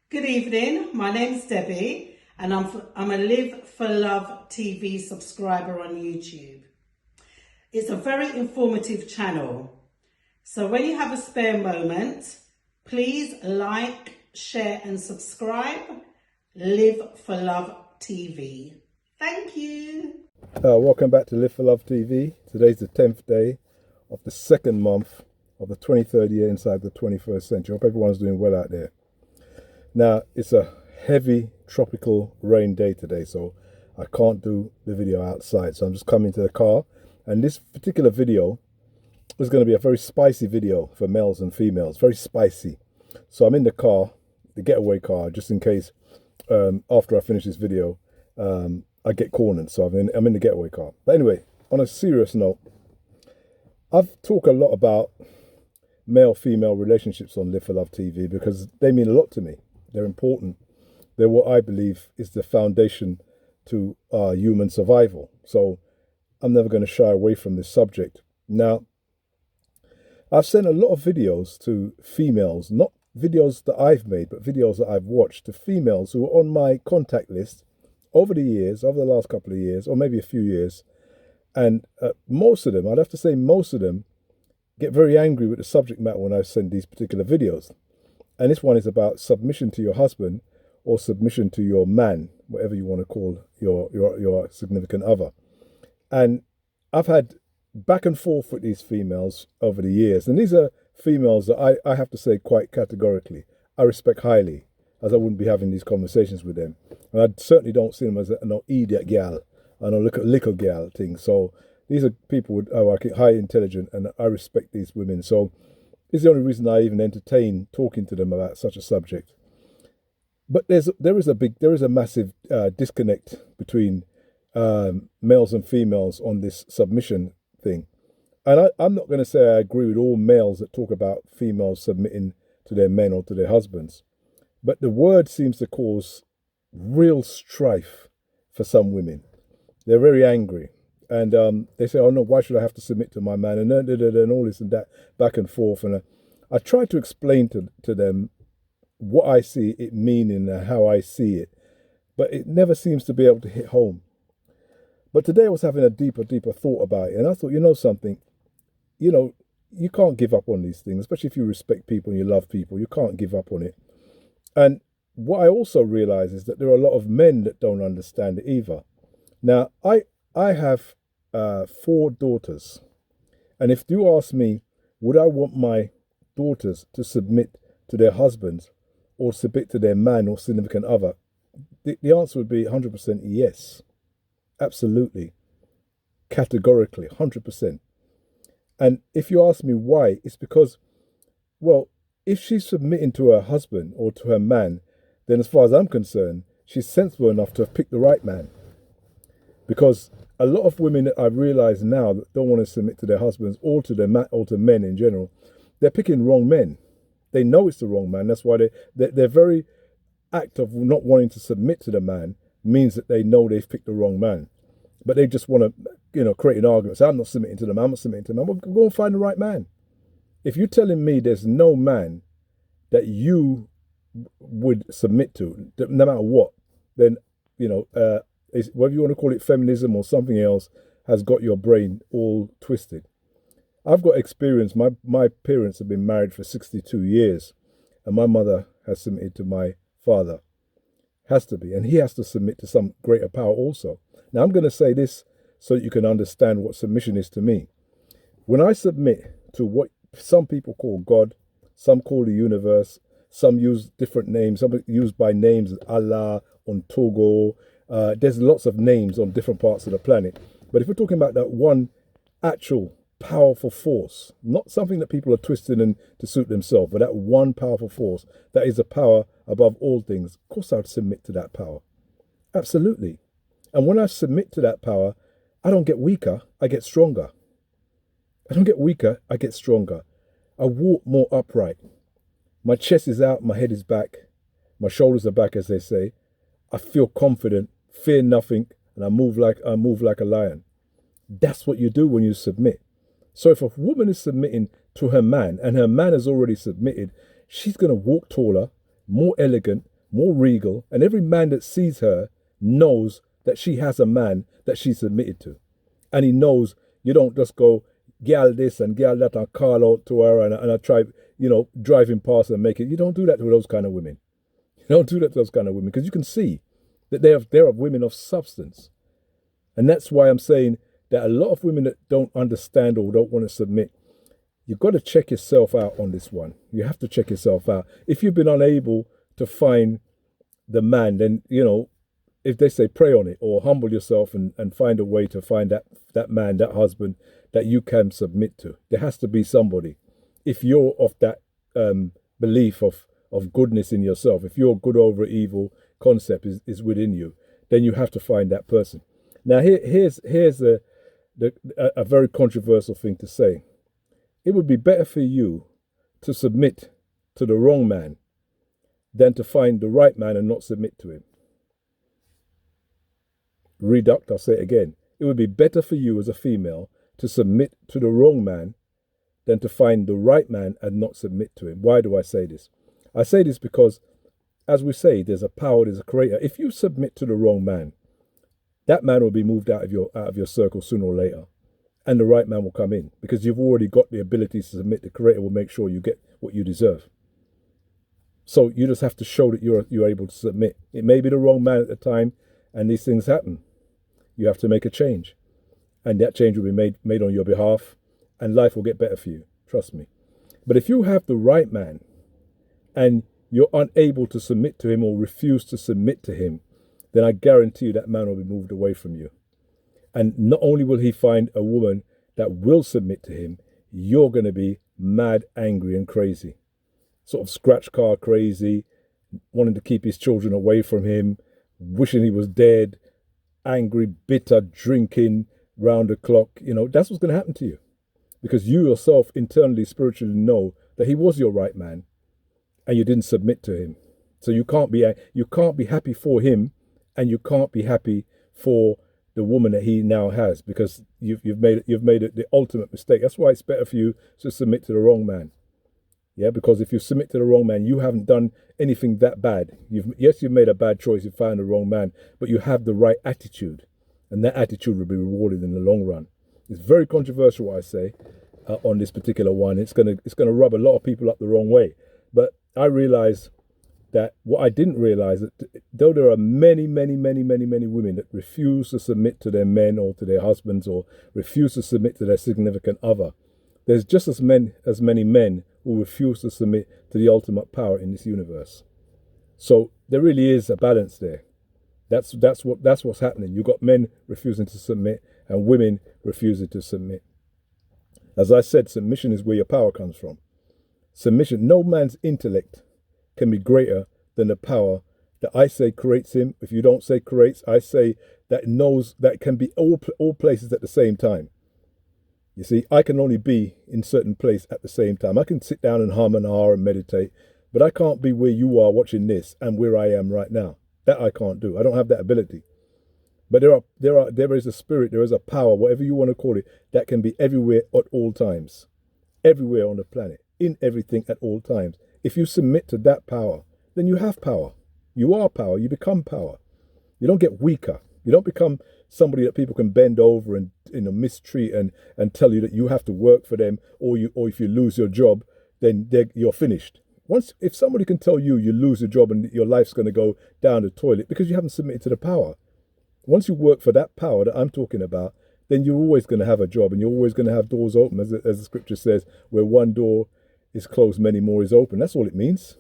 Good evening. My name's Debbie, and I'm a Live for Love TV subscriber on YouTube. It's a very informative channel. So when you have a spare moment, please like, share, and subscribe. Live for Love TV. Thank you. Welcome back to Live for Love TV. Today's the 10th day of the second month of the 23rd year inside the 21st century. Hope everyone's doing well out there. Now, it's a heavy tropical rain day today, so I can't do the video outside. So I'm just coming to the car. And this particular video is going to be a very spicy video for males and females. Very spicy. So I'm in the car, the getaway car, just in case after I finish this video, I get cornered. So I'm in the getaway car. But anyway, on a serious note, I've talked a lot about male-female relationships on Live for Love TV because they mean a lot to me. They're important. They're what I believe is the foundation to human survival. So I'm never going to shy away from this subject. Now, I've sent a lot of videos to females, not videos that I've made, but videos that I've watched to females who are on my contact list over the years, over the last couple of years, or maybe a few years. And most of them, I'd have to say most of them, get very angry with the subject matter when I send these particular videos. And this one is about submission to your husband or submission to your man, whatever you want to call your significant other. And I've had back and forth with these females over the years. And these are females that I have to say quite categorically, I respect highly, as I wouldn't be having these conversations with them. And I certainly don't see them as an idiot gal and a little gal thing. So these are people who are high intelligent, and I respect these women. So it's the only reason I even entertain talking to them about such a subject. But there is a massive disconnect between males and females on this submission thing. And I'm not going to say I agree with all males that talk about females submitting to their men or to their husbands. But the word seems to cause real strife for some women. They're very angry. And they say, oh no, why should I have to submit to my man? And all this and that, back and forth. And I try to explain to them what I see it meaning and how I see it. But it never seems to be able to hit home. But today I was having a deeper thought about it. And I thought, you know something, you can't give up on these things, especially if you respect people and you love people. You can't give up on it. And what I also realize is that there are a lot of men that don't understand it either. Now, I have 4 daughters. And if you ask me, would I want my daughters to submit to their husbands or submit to their man or significant other? The answer would be 100% yes. Absolutely. Categorically, 100%. And if you ask me why, it's because, well, if she's submitting to her husband or to her man, then as far as I'm concerned, she's sensible enough to have picked the right man. Because a lot of women that I've realized now that don't want to submit to their husbands or to their or to men in general, they're picking wrong men. They know it's the wrong man. That's why their very act of not wanting to submit to the man means that they know they've picked the wrong man. But they just want to, create an argument. Say, I'm not submitting to the man. I'm not submitting to the man. Well, go and find the right man. If you're telling me there's no man that you would submit to, no matter what, then, whether you want to call it feminism or something else, has got your brain all twisted. I've got experience. My parents have been married for 62 years, and my mother has submitted to my father. Has to be. And he has to submit to some greater power also. Now, I'm going to say this so that you can understand what submission is to me. When I submit to what some people call God, some call the universe, some use different names, some use by names, Allah, Ontogo. There's lots of names on different parts of the planet. But if we're talking about that one actual powerful force, not something that people are twisting and to suit themselves, but that one powerful force that is a power above all things, of course I would submit to that power. Absolutely. And when I submit to that power, I don't get weaker, I get stronger. I don't get weaker, I get stronger. I walk more upright. My chest is out, my head is back, my shoulders are back, as they say. I feel confident, fear nothing, and I move like a lion. That's what you do when you submit. So if a woman is submitting to her man and her man has already submitted, she's going to walk taller, more elegant, more regal, and every man that sees her knows that she has a man that she's submitted to. And he knows you don't just go, gal this and gal that, and call out to her and I try, driving past and make it. You don't do that to those kind of women. You don't do that to those kind of women, because you can see that they are women of substance. And that's why I'm saying that a lot of women that don't understand or don't want to submit, you've got to check yourself out on this one. You have to check yourself out. If you've been unable to find the man, then, if they say pray on it or humble yourself and find a way to find that man, that husband that you can submit to. There has to be somebody. If you're of that belief of goodness in yourself, if your good over evil concept is within you, then you have to find that person. Now, here's a very controversial thing to say. It would be better for you to submit to the wrong man than to find the right man and not submit to him. Reduct, I'll say it again. It would be better for you as a female to submit to the wrong man than to find the right man and not submit to him. Why do I say this? I say this because, as we say, there's a power, there's a creator. If you submit to the wrong man, that man will be moved out of your circle sooner or later, and the right man will come in, because you've already got the ability to submit. The creator will make sure you get what you deserve. So you just have to show that you're able to submit. It may be the wrong man at the time, and these things happen. You have to make a change, and that change will be made on your behalf, and life will get better for you. Trust me. But if you have the right man and you're unable to submit to him or refuse to submit to him, then I guarantee you that man will be moved away from you. And not only will he find a woman that will submit to him, you're going to be mad, angry, and crazy. Sort of scratch car crazy, wanting to keep his children away from him, wishing he was dead, angry, bitter, drinking round the clock. That's what's going to happen to you, because you yourself internally, spiritually know that he was your right man and you didn't submit to him. So you can't be happy for him, and you can't be happy for the woman that he now has, because you've made it the ultimate mistake. That's why it's better for you to submit to the wrong man. Yeah, because if you submit to the wrong man, you haven't done anything that bad. You've made a bad choice, you found the wrong man, but you have the right attitude, and that attitude will be rewarded in the long run. It's very controversial what I say on this particular one. It's gonna rub a lot of people up the wrong way. But I realize that what I didn't realize, that though there are many, many, many, many, many women that refuse to submit to their men or to their husbands, or refuse to submit to their significant other, there's just as many men who refuse to submit to the ultimate power in this universe. So there really is a balance there. That's what's happening. You've got men refusing to submit and women refusing to submit. As I said, submission is where your power comes from. Submission, no man's intellect can be greater than the power that I say creates him. If you don't say creates, I say that knows, that can be all places at the same time. You see, I can only be in certain place at the same time. I can sit down and hum and and meditate, but I can't be where you are watching this and where I am right now. That I can't do. I don't have that ability. But there is a spirit, there is a power, whatever you want to call it, that can be everywhere at all times. Everywhere on the planet, in everything at all times. If you submit to that power, then you have power. You are power. You become power. You don't get weaker. You don't become somebody that people can bend over and mistreat and tell you that you have to work for them, or if you lose your job, then you're finished. If somebody can tell you lose your job and your life's going to go down the toilet because you haven't submitted to the power. Once you work for that power that I'm talking about, then you're always going to have a job, and you're always going to have doors open, as the scripture says, where one door is closed, many more is open. That's all it means.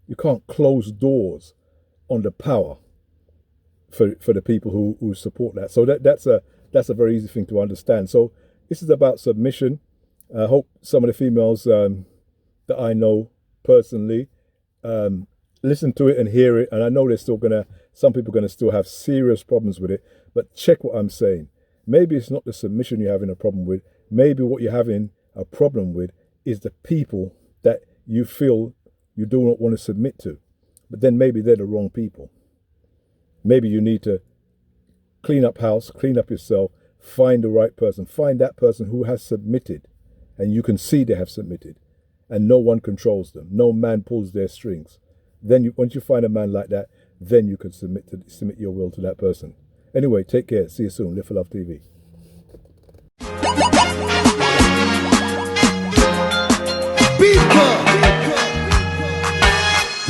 You can't close doors on the power for the people who support that. So that's a very easy thing to understand. So this is about submission. I hope some of the females that I know personally listen to it and hear it. And I know some people are gonna still have serious problems with it. But check what I'm saying. Maybe it's not the submission you're having a problem with. Maybe what you're having a problem with is the people that you feel you do not want to submit to. But then maybe they're the wrong people. Maybe you need to clean up house, clean up yourself, find the right person, find that person who has submitted, and you can see they have submitted, and no one controls them. No man pulls their strings. Then once you find a man like that, then you can submit your will to that person. Anyway, take care. See you soon. Live for Love TV. People,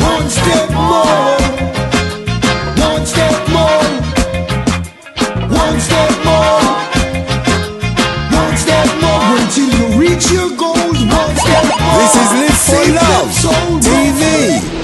one step more, one step more, one step more, one step more until you reach your goals. One step more. This is Live for Love TV.